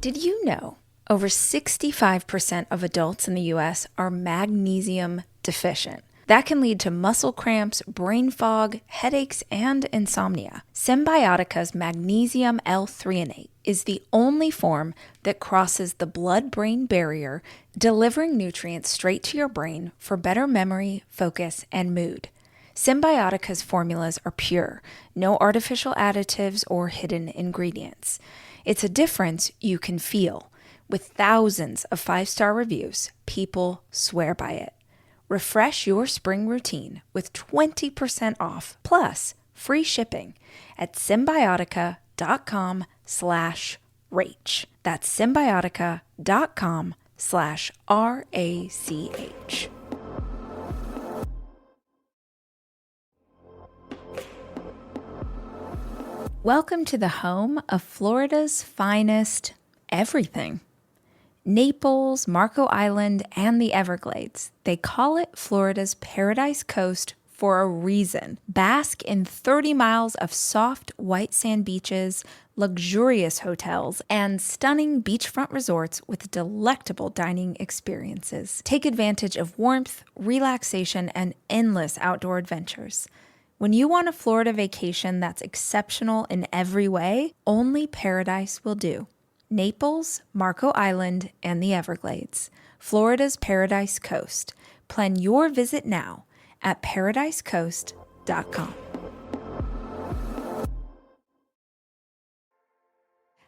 Did you know over 65% of adults in the US are magnesium deficient? That can lead to muscle cramps, brain fog, headaches, and insomnia. Symbiotica's magnesium L-threonate is the only form that crosses the blood-brain barrier, delivering nutrients straight to your brain for better memory, focus, and mood. Symbiotica's formulas are pure, no artificial additives or hidden ingredients. It's a difference you can feel. With thousands of 5-star reviews, people swear by it. Refresh your spring routine with 20% off plus free shipping at symbiotica.com/Rach. That's symbiotica.com/RACH. Welcome to the home of Florida's finest everything. Naples, Marco Island, and the Everglades. They call it Florida's Paradise Coast for a reason. Bask in 30 miles of soft white sand beaches, luxurious hotels, and stunning beachfront resorts with delectable dining experiences. Take advantage of warmth, relaxation, and endless outdoor adventures. When you want a Florida vacation that's exceptional in every way, only Paradise will do. Naples, Marco Island, and the Everglades. Florida's Paradise Coast. Plan your visit now at paradisecoast.com.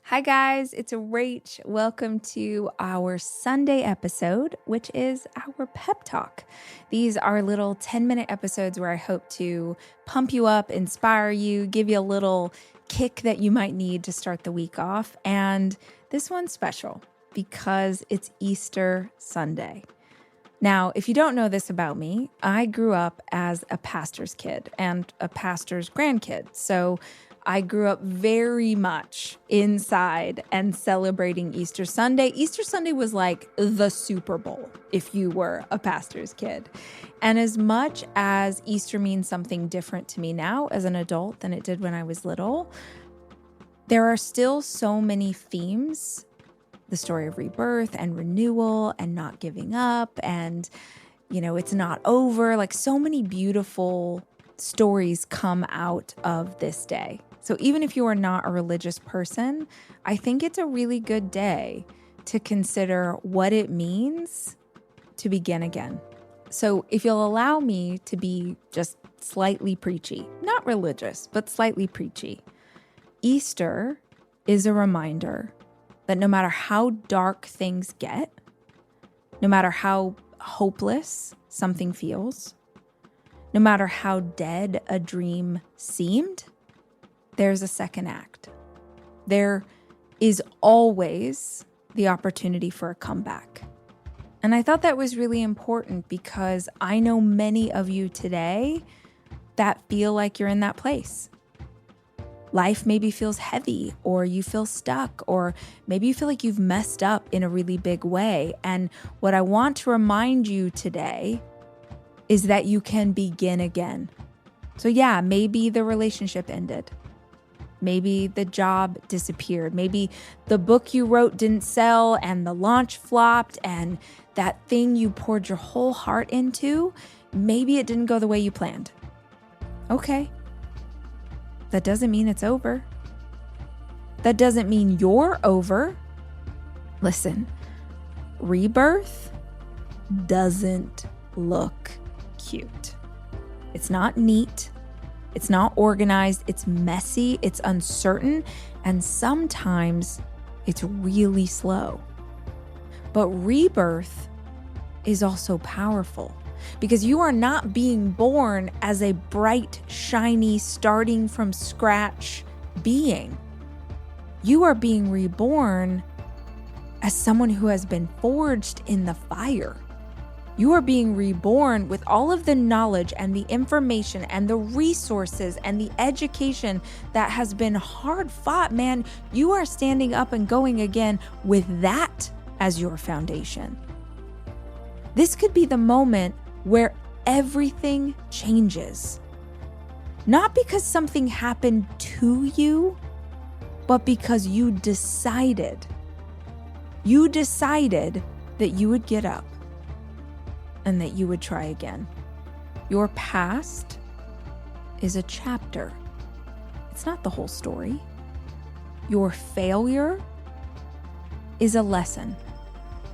Hi guys, it's Rach. Welcome to our Sunday episode, which is our pep talk. These are little 10-minute episodes where I hope to pump you up, inspire you, give you a little kick that you might need to start the week off. And this one's special because it's Easter Sunday. Now, if you don't know this about me, I grew up as a pastor's kid and a pastor's grandkid. So I grew up very much inside and celebrating Easter Sunday. Easter Sunday was like the Super Bowl if you were a pastor's kid. And as much as Easter means something different to me now as an adult than it did when I was little, there are still so many themes, the story of rebirth and renewal and not giving up and, it's not over. Like so many beautiful stories come out of this day. So even if you are not a religious person, I think it's a really good day to consider what it means to begin again. So if you'll allow me to be just slightly preachy, not religious, but slightly preachy, Easter is a reminder that no matter how dark things get, no matter how hopeless something feels, no matter how dead a dream seemed, there's a second act. There is always the opportunity for a comeback. And I thought that was really important because I know many of you today that feel like you're in that place. Life maybe feels heavy, or you feel stuck, or maybe you feel like you've messed up in a really big way. And what I want to remind you today is that you can begin again. So yeah, maybe the relationship ended. Maybe the job disappeared. Maybe the book you wrote didn't sell and the launch flopped, and that thing you poured your whole heart into, maybe it didn't go the way you planned. Okay. That doesn't mean it's over. That doesn't mean you're over. Listen, rebirth doesn't look cute. It's not neat. It's not organized. It's messy. It's uncertain. And sometimes it's really slow. But rebirth is also powerful because you are not being born as a bright, shiny, starting from scratch being. You are being reborn as someone who has been forged in the fire. You are being reborn with all of the knowledge and the information and the resources and the education that has been hard fought, man. You are standing up and going again with that as your foundation. This could be the moment where everything changes. Not because something happened to you, but because you decided You decided that you would get up and that you would try again. Your past is a chapter. It's not the whole story. Your failure is a lesson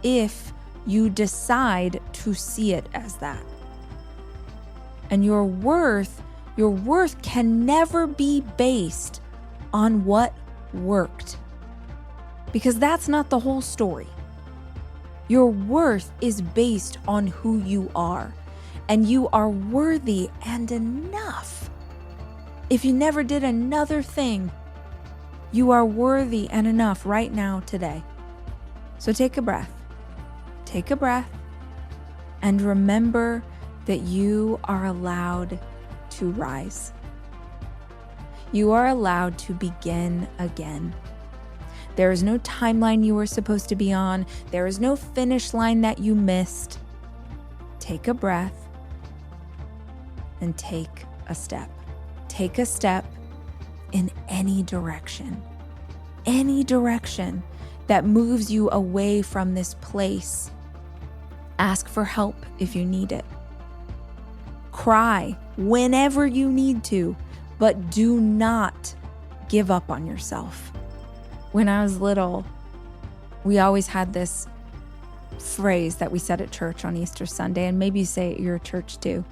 if you decide to see it as that. And your worth can never be based on what worked, because that's not the whole story. Your worth is based on who you are, and you are worthy and enough. If you never did another thing, you are worthy and enough right now, today. So take a breath. Take a breath and remember that you are allowed to rise. You are allowed to begin again. There is no timeline you were supposed to be on. There is no finish line that you missed. Take a breath and take a step. Take a step in any direction that moves you away from this place. Ask for help if you need it. Cry whenever you need to, but do not give up on yourself. When I was little, we always had this phrase that we said at church on Easter Sunday, and maybe you say it at your church too.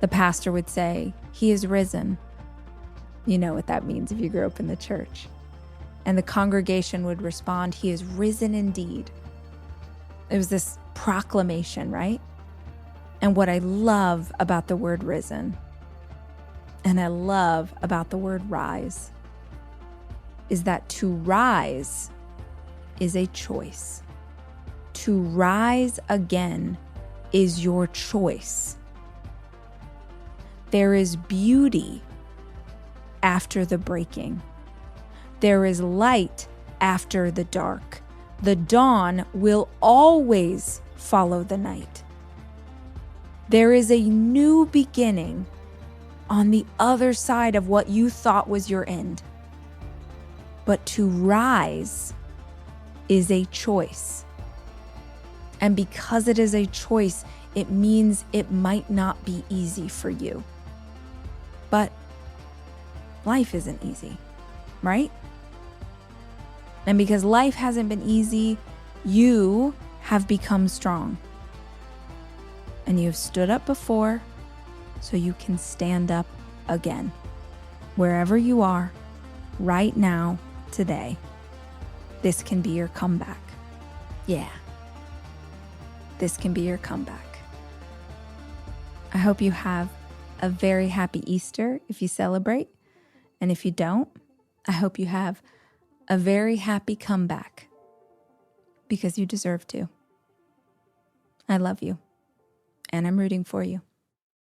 The pastor would say, "He is risen." You know what that means if you grew up in the church. And the congregation would respond, "He is risen indeed." It was this proclamation, right? And what I love about the word risen, and I love about the word rise, is that to rise is a choice. To rise again is your choice. There is beauty after the breaking. There is light after the dark. The dawn will always follow the night. There is a new beginning on the other side of what you thought was your end. But to rise is a choice. And because it is a choice, it means it might not be easy for you. But life isn't easy, right? And because life hasn't been easy, you have become strong. And you have stood up before, so you can stand up again. Wherever you are, right now, today, this can be your comeback. Yeah, this can be your comeback. I hope you have a very happy Easter if you celebrate. And if you don't, I hope you have a very happy comeback, because you deserve to. I love you, and I'm rooting for you.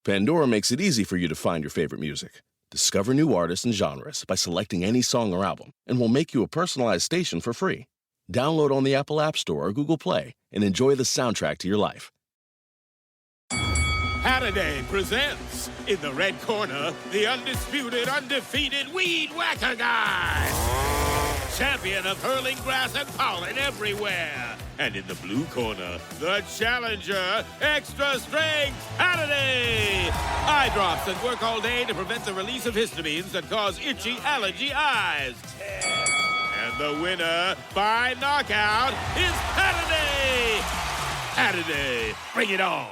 Pandora makes it easy for you to find your favorite music. Discover new artists and genres by selecting any song or album, and we'll make you a personalized station for free. Download on the Apple App Store or Google Play and enjoy the soundtrack to your life. Saturday presents, in the red corner, the undisputed, undefeated Weed Whacker Guy. Champion of hurling grass and pollen everywhere. And in the blue corner, the challenger, extra strength Saturday. Eye drops that work all day to prevent the release of histamines that cause itchy allergy eyes. And the winner by knockout is Saturday. Saturday, bring it on.